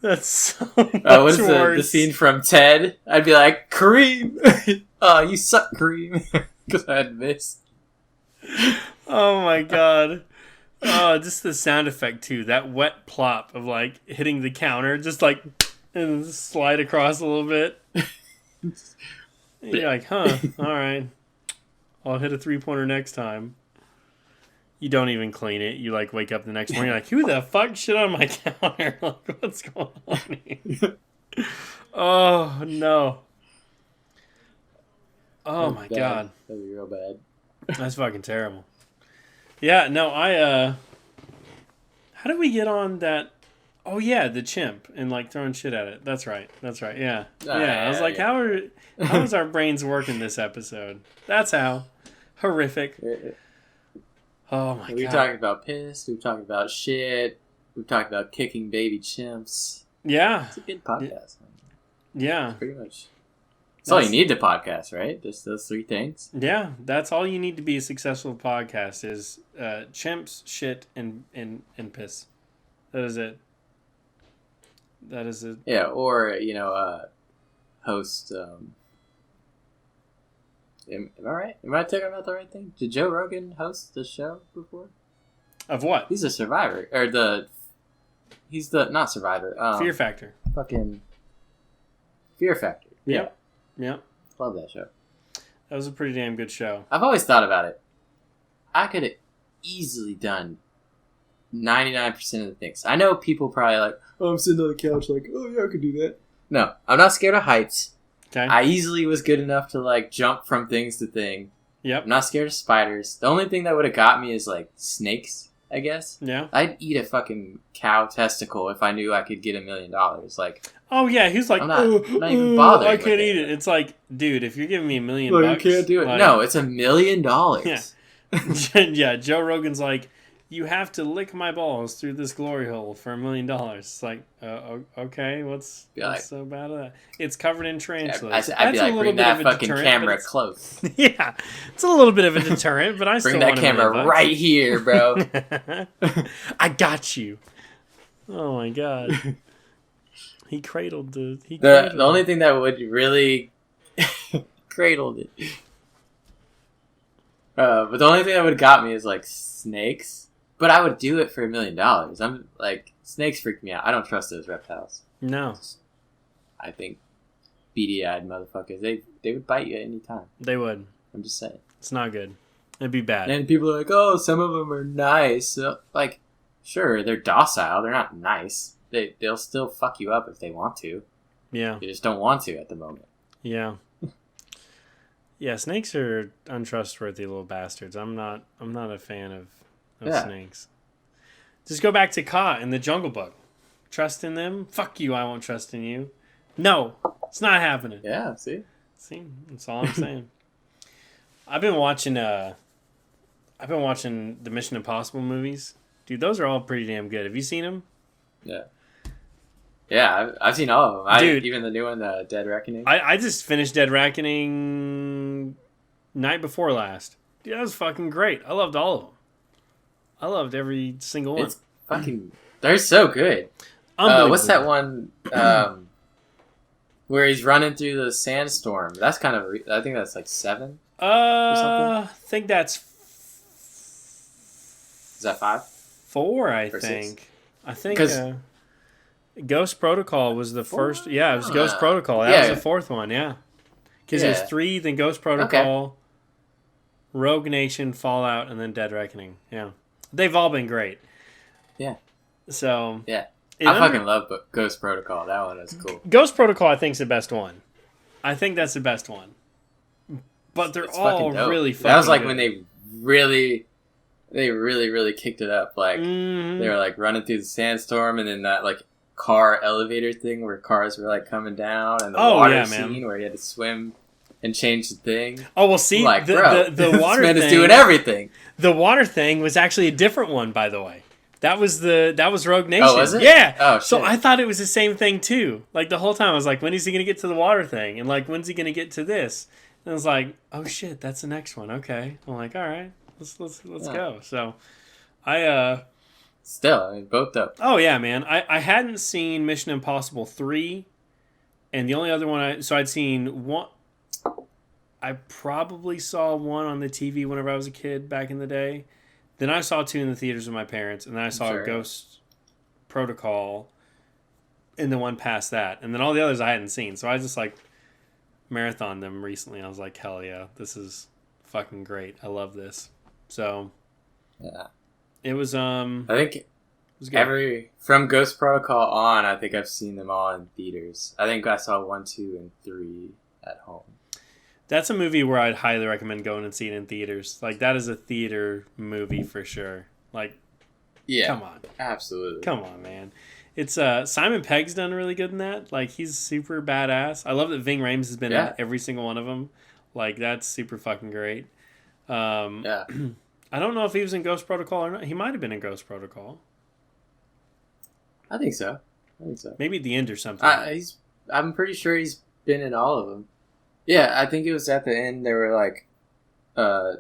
that's so much what is worse. The scene from Ted? I'd be like, Kareem! Oh, you suck, Kareem. Because I'd miss. Oh my god. Oh, just the sound effect too. That wet plop of hitting the counter, just and slide across a little bit. You're like, huh, alright. I'll hit a 3-pointer next time. You don't even clean it. You wake up the next morning, you're like, who the fuck shit on my counter? What's going on here? Oh no. Oh my god. That'd be real bad. That's fucking terrible. Yeah, no, how did we get on that? Oh yeah, the chimp and throwing shit at it. That's right. Yeah. I was like, how is our brains working this episode? That's how. Horrific. Oh my god. We've talked about piss. We've talked about shit. We've talked about kicking baby chimps. Yeah. It's a good podcast. Yeah. Pretty much. That's all you need to podcast, right? Just those 3 things. Yeah, that's all you need to be a successful podcast is chimps, shit, and piss. That is it. Yeah, or host. Am I right? Am I talking about the right thing? Did Joe Rogan host the show before? Of what? He's a Survivor, he's the not Survivor. Fear Factor. Fucking Fear Factor. Yeah. Yeah. Love that show. That was a pretty damn good show. I've always thought about it. I could have easily done 99% of the things. I know people probably I'm sitting on the couch oh yeah, I could do that. No, I'm not scared of heights. Okay. I easily was good enough to jump from things to thing. Yep. I'm not scared of spiders. The only thing that would have got me is snakes, I guess. Yeah. I'd eat a fucking cow testicle if I knew I could get $1 million. Oh yeah, he's like, I'm not even bothered. I can't eat it. It's like, dude, if you're giving me $1 million, you can't do it. No, it's $1 million. Yeah. Yeah. Joe Rogan's like, you have to lick my balls through this glory hole for $1 million. It's like, okay, what's so bad at that? It's covered in tarantulas. I'd be like, bring that fucking camera close. Yeah, it's a little bit of a deterrent, but I still bring that camera right here, bro. I got you. Oh my god. He cradled the. The only thing that would really cradled it. But the only thing that would have got me is snakes. But I would do it for $1 million. I'm snakes freak me out. I don't trust those reptiles. No. I think beady-eyed motherfuckers. They would bite you at any time. They would. I'm just saying. It's not good. It'd be bad. And people are like, oh, some of them are nice. So, sure, they're docile. They're not nice. They'll still fuck you up if they want to. Yeah. They just don't want to at the moment. Yeah. Yeah, snakes are untrustworthy little bastards. I'm not a fan of snakes. Just go back to Kaa and the Jungle Book. Trust in them? Fuck you, I won't trust in you. No, it's not happening. Yeah, see? That's all I'm saying. I've been watching the Mission Impossible movies. Dude, those are all pretty damn good. Have you seen them? Yeah. Yeah, I've seen all of them. Dude, even the new one, Dead Reckoning. I just finished Dead Reckoning night before last. Dude, that was fucking great. I loved all of them. I loved every single one. It's fucking... They're so good. What's that one where he's running through the sandstorm? That's kind of... I think that's 7 or something. I think that's... Is that 5? 4, I think. 6? I think... Ghost Protocol was the 4? first... Yeah, it was Ghost Protocol. That was the 4th one, yeah. Because it was 3, then Ghost Protocol... Rogue Nation, Fallout, and then Dead Reckoning. Yeah. They've all been great. Yeah. So. Yeah. I fucking love Ghost Protocol. That one was cool. Ghost Protocol, I think, is the best one. I think that's the best one. But they're all really fucking That was like good. when they really kicked it up. Like, they were like running through the sandstorm, and then that like car elevator thing where cars were like coming down, and the water scene where you had to swim and change the thing. Oh, well, see, like, the water man thing is doing everything. The water thing was actually a different one, by the way. That was Rogue Nation. Oh, was it? Yeah. Oh, shit. So I thought it was the same thing too. Like the whole time I was like, when is he gonna get to the water thing? And like, when's he gonna get to this? And I was like, oh shit, that's the next one. Okay. I'm like, all right, let's go. So I both dope. Oh yeah, man. I hadn't seen Mission Impossible 3, and the only other one I'd seen one. I probably saw one on the TV whenever I was a kid back in the day. Then I saw 2 in the theaters with my parents, and then I saw Ghost Protocol in the one past that. And then all the others I hadn't seen. So I just like marathoned them recently. I was like, hell yeah, this is fucking great. I love this. So yeah. It was I think from Ghost Protocol on, I think I've seen them all in theaters. I think I saw 1, 2, and 3 at home. That's a movie where I'd highly recommend going and seeing it in theaters. Like, that is a theater movie for sure. Like, yeah, come on. Absolutely. Come on, man. It's Simon Pegg's done really good in that. Like, he's super badass. I love that Ving Rhames has been in every single one of them. Like, that's super fucking great. Yeah. I don't know if he was in Ghost Protocol or not. He might have been in Ghost Protocol. I think so. Maybe at the end or something. I'm pretty sure he's been in all of them. Yeah, I think it was at the end. They were like,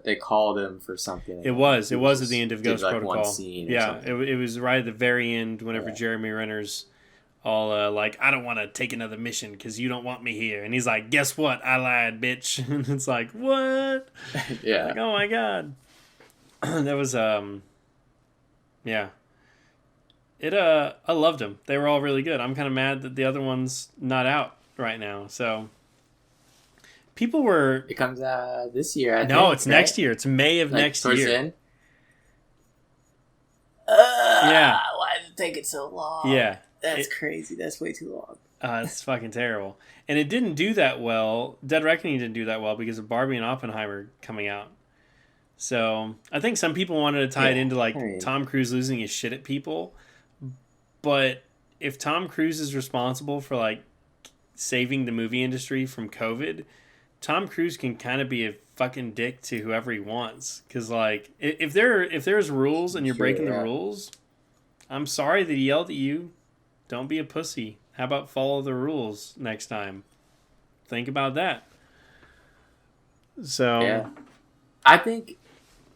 they called him for something. It was at the end of Ghost like Protocol. One scene it was right at the very end. Whenever Jeremy Renner's all like, I don't want to take another mission because you don't want me here, and he's like, guess what? I lied, bitch. And it's like, what? Yeah. Like, oh my god. That was yeah. I loved them. They were all really good. I'm kind of mad that the other one's not out right now. So. People were... It comes out this year, I think. No, it's next year. It's May of next year. In? Yeah. Why did it take it so long? Yeah. That's crazy. That's way too long. It's fucking terrible. And it didn't do that well. Dead Reckoning didn't do that well because of Barbie and Oppenheimer coming out. So, I think some people wanted to tie it into, like, Tom Cruise losing his shit at people. But if Tom Cruise is responsible for, like, saving the movie industry from COVID... Tom Cruise can kind of be a fucking dick to whoever he wants. Because, like, if there's rules and you're breaking the rules, I'm sorry that he yelled at you. Don't be a pussy. How about follow the rules next time? Think about that. So... Yeah. I think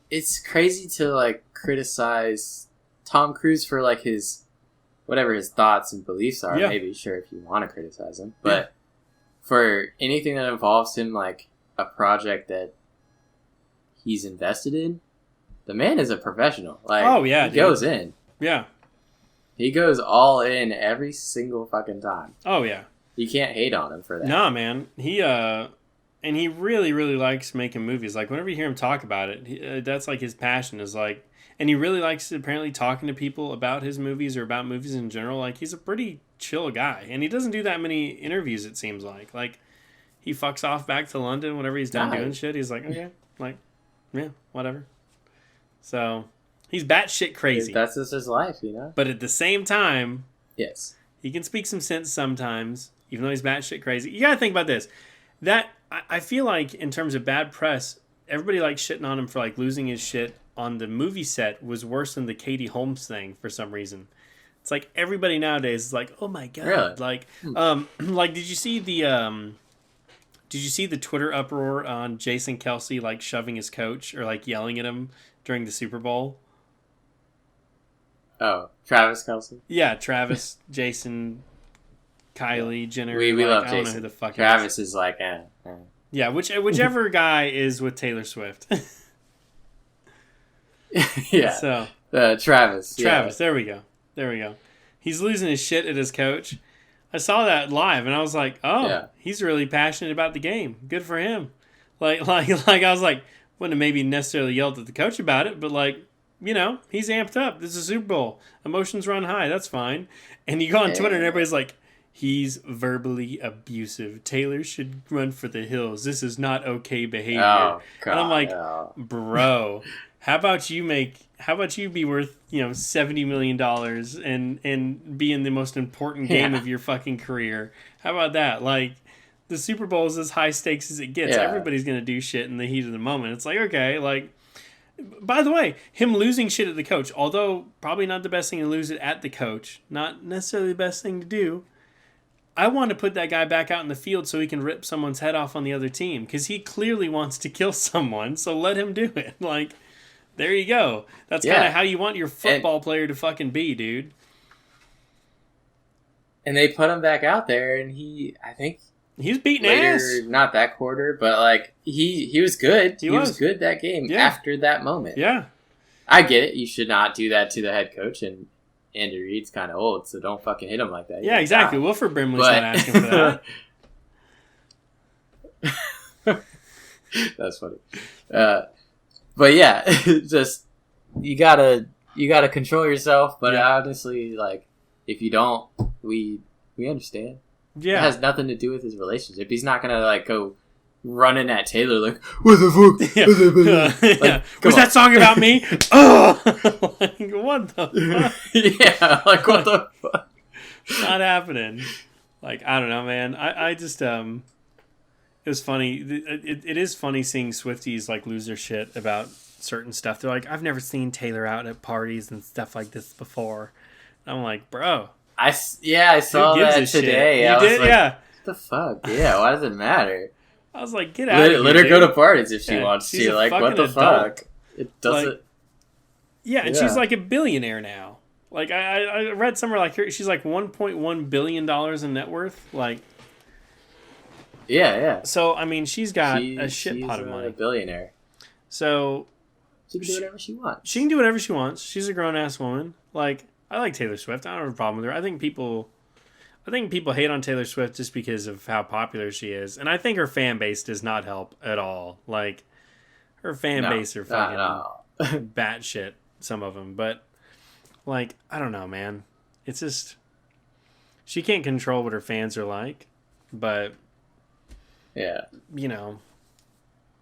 it's crazy to, like, criticize Tom Cruise for, like, his... whatever his thoughts and beliefs are. Yeah. Maybe, sure, if you want to criticize him. But... for anything that involves him, like a project that he's invested in, the man is a professional. Like, he goes in. Yeah. He goes all in every single fucking time. Oh, yeah. You can't hate on him for that. Nah, man. And he really, really likes making movies. Like, whenever you hear him talk about it, that's like his passion is like, and he really likes apparently talking to people about his movies or about movies in general. Like, he's a pretty chill guy, and he doesn't do that many interviews, it seems like he fucks off back to London whenever he's done doing shit. He's like, okay, like, yeah, whatever. So he's batshit crazy. That's just his life, you know. But at the same time, yes, he can speak some sense sometimes, even though he's batshit crazy. You gotta think about this. That I feel like in terms of bad press, everybody like shitting on him for like losing his shit on the movie set was worse than the Katie Holmes thing for some reason. It's like everybody nowadays is like, oh my god, really? Like, like did you see the Twitter uproar on Jason Kelce like shoving his coach or like yelling at him during the Super Bowl? Oh, Travis Kelce? Yeah, Travis, Jason, Kylie, Jenner. We like, love I Jason. don't know who the fuck Travis is like, Yeah, whichever guy is with Taylor Swift. Yeah. So Travis. Travis, there we go. He's losing his shit at his coach. I saw that live, and I was like, "Oh, he's really passionate about the game. Good for him." Like I was like, wouldn't have maybe necessarily yelled at the coach about it, but like, you know, he's amped up. This is a Super Bowl. Emotions run high. That's fine. And you go on Twitter and everybody's like, he's verbally abusive. Taylor should run for the hills. This is not okay behavior. Oh, God, and I'm like, bro, how about you be worth, you know, $70 million and be in the most important game of your fucking career? How about that? Like, the Super Bowl is as high stakes as it gets. Yeah. Everybody's going to do shit in the heat of the moment. It's like, okay, like, by the way, him losing shit at the coach, although probably not the best thing to lose it at the coach, not necessarily the best thing to do. I want to put that guy back out in the field so he can rip someone's head off on the other team, because he clearly wants to kill someone, so let him do it. Like, there you go. That's kind of how you want your football player to fucking be, dude. And they put him back out there, and I think he was beating later, ass. Not that quarter, but like he was good. He was good that game after that moment. Yeah. I get it. You should not do that to the head coach, and Andy Reid's kind of old, so don't fucking hit him like that. Yeah, exactly. Wilford Brimley's not asking for that. That's funny. But yeah, just you gotta control yourself. But honestly, like, if you don't, we understand. Yeah, it has nothing to do with his relationship. He's not gonna like go running at Taylor like, what the fuck? Yeah. Like, was that song about me? Oh, like, what the fuck? Yeah, like what the fuck? Not happening. Like, I don't know, man. I just it was funny. It is funny seeing Swifties like lose their shit about certain stuff. They're like, I've never seen Taylor out at parties and stuff like this before. And I'm like, bro. I saw that today. You did? Like, yeah. What the fuck? Yeah, why does it matter? I was like, get out of here. Let her go dude. to parties if she wants to. Like, what the fuck? It doesn't. Like, yeah, and she's like a billionaire now. Like, I read somewhere like she's like $1.1 billion in net worth. Like, yeah. So, I mean, she's got a shit pot of money. She's a billionaire. So she can do whatever she wants. She can do whatever she wants. She's a grown-ass woman. Like, I like Taylor Swift. I don't have a problem with her. I think people hate on Taylor Swift just because of how popular she is. And I think her fan base does not help at all. Like, her fan base are fucking batshit, some of them. But, like, I don't know, man. It's just, she can't control what her fans are like. But, yeah, you know.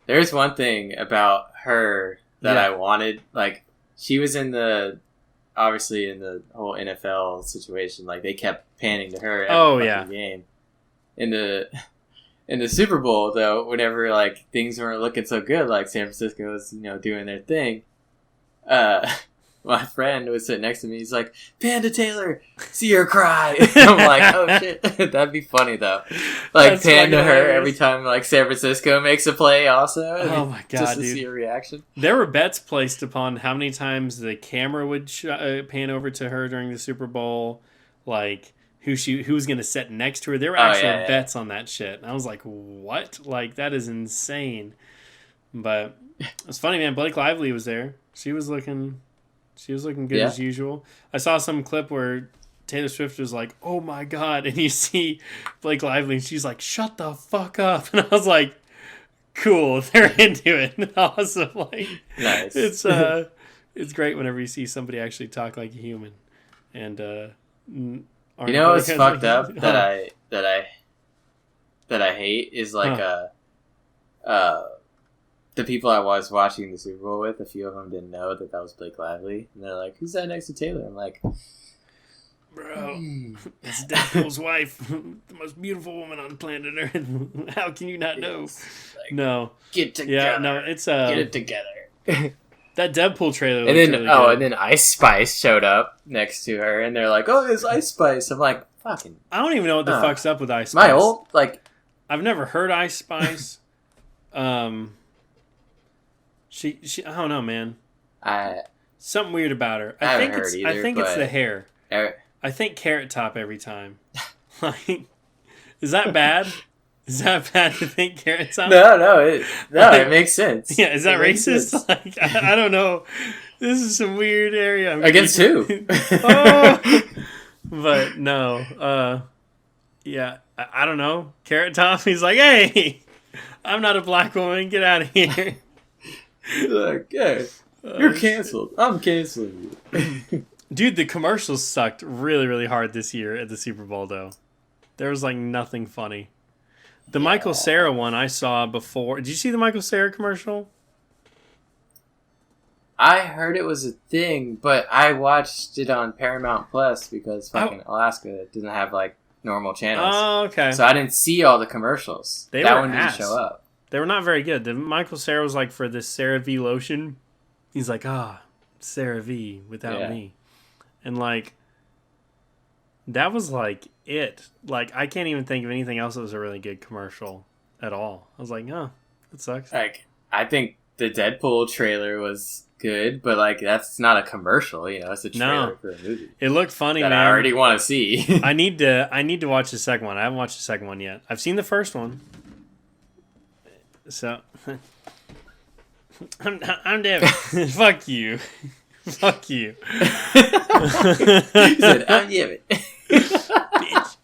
There's one thing about her that I wanted. Like, she was obviously in the whole NFL situation. Like, they kept panning to her every game. In the Super Bowl, though, whenever like things weren't looking so good, like San Francisco was, doing their thing, my friend was sitting next to me. He's like, "Panda Taylor, see her cry." I'm like, "Oh shit, that'd be funny though." Like, that's pan to her every time like San Francisco makes a play. Also, oh my god, just to dude. see her reaction. There were bets placed upon how many times the camera would pan over to her during the Super Bowl, like who was going to sit next to her. There were actual bets on that shit. And I was like, what? Like, that is insane. But it's funny, man. Blake Lively was there. She was looking good as usual. I saw some clip where Taylor Swift was like, "Oh my god," and you see Blake Lively, and she's like, "Shut the fuck up," and I was like, "Cool, they're into it." And I was like, nice. It's great whenever you see somebody actually talk like a human, and what's fucked up that I hate is like the people I was watching the Super Bowl with, a few of them didn't know that was Blake Lively, and they're like, "Who's that next to Taylor?" I'm like, "Bro, it's Deadpool's wife, the most beautiful woman on planet Earth. How can you not know?" Like, no, get together. Yeah, no, it's get it together. That Deadpool trailer. And then really good. And then Ice Spice showed up next to her, and they're like, "Oh, it's Ice Spice." I'm like, "Fucking." I don't even know what the fuck's up with Ice Spice. My old I've never heard Ice Spice. She I don't know, man. Something weird about her. I think it's the hair. I think Carrot Top every time. Like, is that bad? Is that bad to think Carrot Top? No, it makes sense. Yeah, is that racist? Like, I don't know. This is some weird area. Against who? But no. Yeah, I don't know. Carrot Top, he's like, "Hey, I'm not a black woman. Get out of here." Like, yeah, you're canceled. I'm canceling you. Dude, the commercials sucked really, really hard this year at the Super Bowl, though. There was, like, nothing funny. The Michael Cera one I saw before. Did you see the Michael Cera commercial? I heard it was a thing, but I watched it on Paramount Plus because fucking Alaska doesn't have, like, normal channels. Oh, okay. So I didn't see all the commercials. That one didn't show up. They were not very good. The Michael Cera was like for this CeraVe lotion. He's like, CeraVe without me. And like, that was like it. Like, I can't even think of anything else that was a really good commercial at all. I was like, that sucks. Like, I think the Deadpool trailer was good, but like, that's not a commercial, it's a trailer for a movie. It looked funny, that man. I already want to see. I need to watch the second one. I haven't watched the second one yet. I've seen the first one. So, I'm David. Fuck you. Fuck you. He said, I'm David. Bitch.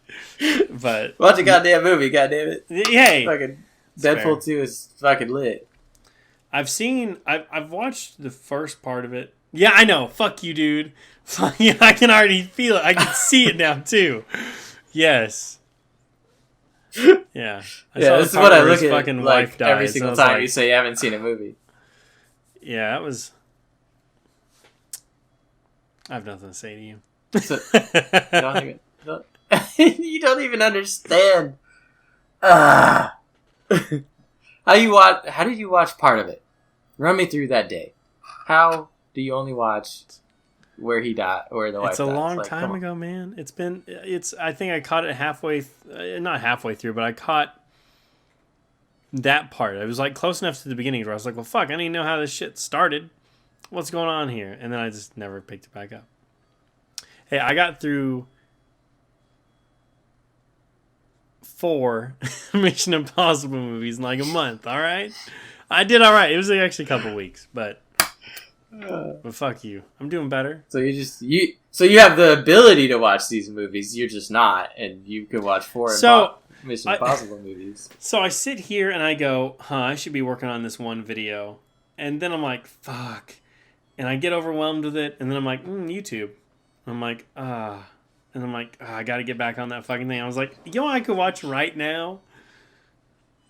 But watch a goddamn movie, goddammit. Hey. Fucking Deadpool 2 is fucking lit. I've watched the first part of it. Yeah, I know. Fuck you, dude. I can already feel it. I can see it now, too. Yes. Yeah. This is what I look at fucking like wife died, every single time you say you haven't seen a movie. Yeah, that was... I have nothing to say to you. So, you don't even understand. How did you watch part of it? Run me through that day. How do you only watch where he died, where the wife died? It's a long time ago, man. I think I caught it not halfway through, but I caught that part. It was like close enough to the beginning where I was like, well, fuck, I need to know how this shit started. What's going on here? And then I just never picked it back up. Hey, I got through 4 Mission Impossible movies in like a month, all right? I did all right. It was actually a couple weeks, but fuck you. I'm doing better. So you have the ability to watch these movies. You're just not, and you could watch 4 Mission Impossible movies. So I sit here and I go, I should be working on this one video. And then I'm like, fuck. And I get overwhelmed with it. And then I'm like, YouTube. And I'm like, And I'm like, I got to get back on that fucking thing. I was like, I could watch right now.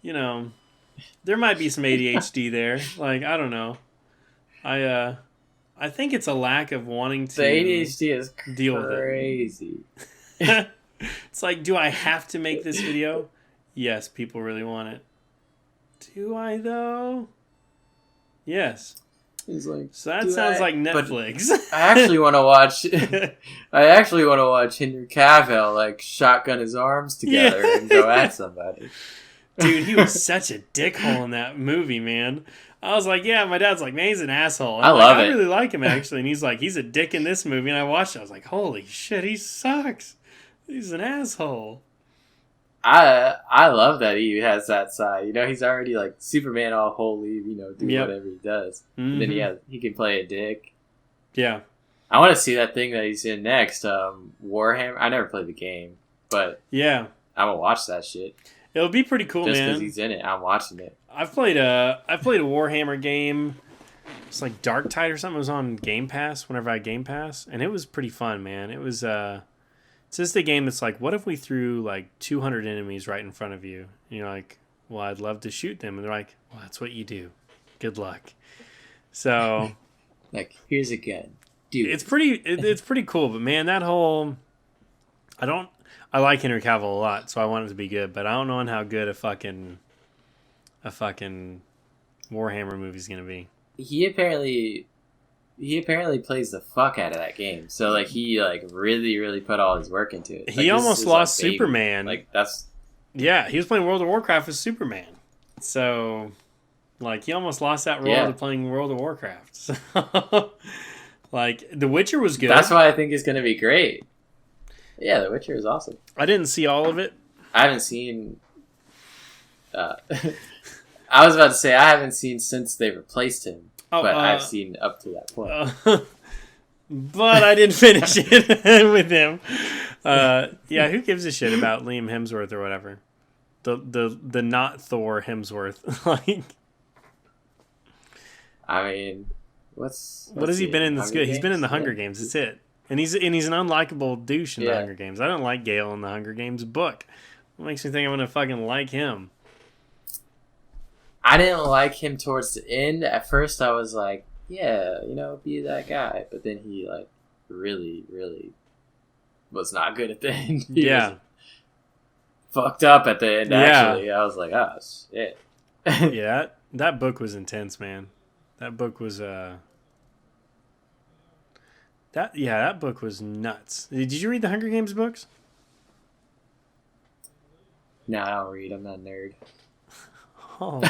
There might be some ADHD there. Like, I don't know. I think it's a lack of wanting to. The ADHD is deal crazy. With it. It's like, do I have to make this video? Yes, people really want it. Do I though? Yes. He's like, so that sounds like Netflix. I actually want to watch. I actually want to watch Henry Cavill like shotgun his arms together and go at somebody. Dude, he was such a dickhole in that movie, man. I was like, my dad's like, man, he's an asshole. And I love it. I really like him, actually. And he's like, he's a dick in this movie. And I watched it. I was like, holy shit, he sucks. He's an asshole. I love that he has that side. He's already like Superman all holy, do whatever he does. Mm-hmm. And then he can play a dick. Yeah. I want to see that thing that he's in next, Warhammer. I never played the game, but yeah, I'm gonna watch that shit. It'll be pretty cool, just man. Just because he's in it, I'm watching it. I've played a Warhammer game. It's like Dark Tide or something. It was on Game Pass whenever I had Game Pass, and it was pretty fun, man. It was it's just a game that's like, what if we threw like 200 enemies right in front of you? And you're like, well, I'd love to shoot them, and they're like, well, that's what you do. Good luck. So, like, here's a gun. Dude, it's pretty cool. But man, that whole I like Henry Cavill a lot, so I want it to be good. But I don't know how good a fucking Warhammer movie's gonna be. He apparently plays the fuck out of that game. So like he like really, really put all his work into it. He almost lost Superman. Like that's he was playing World of Warcraft as Superman. So like he almost lost that role to playing World of Warcraft. So, like The Witcher was good. That's why I think it's gonna be great. Yeah, The Witcher is awesome. I didn't see all of it. I haven't seen. I was about to say I haven't seen since they replaced him, but I've seen up to that point. But I didn't finish it with him. Who gives a shit about Liam Hemsworth or whatever? The not Thor Hemsworth. Like, I mean, what has he been in that's good? He's been in the Hunger Games. That's it. And he's an unlikable douche in the Hunger Games. I don't like Gale in the Hunger Games book. What makes me think I'm gonna fucking like him? I didn't like him towards the end. At first, I was like, yeah, be that guy. But then he like really, really was not good at the end. He was fucked up at the end. Actually, I was like, oh shit. Yeah, that book was intense, man. That book was that book was nuts. Did you read the Hunger Games books? No, I don't read. I'm not a nerd. Oh,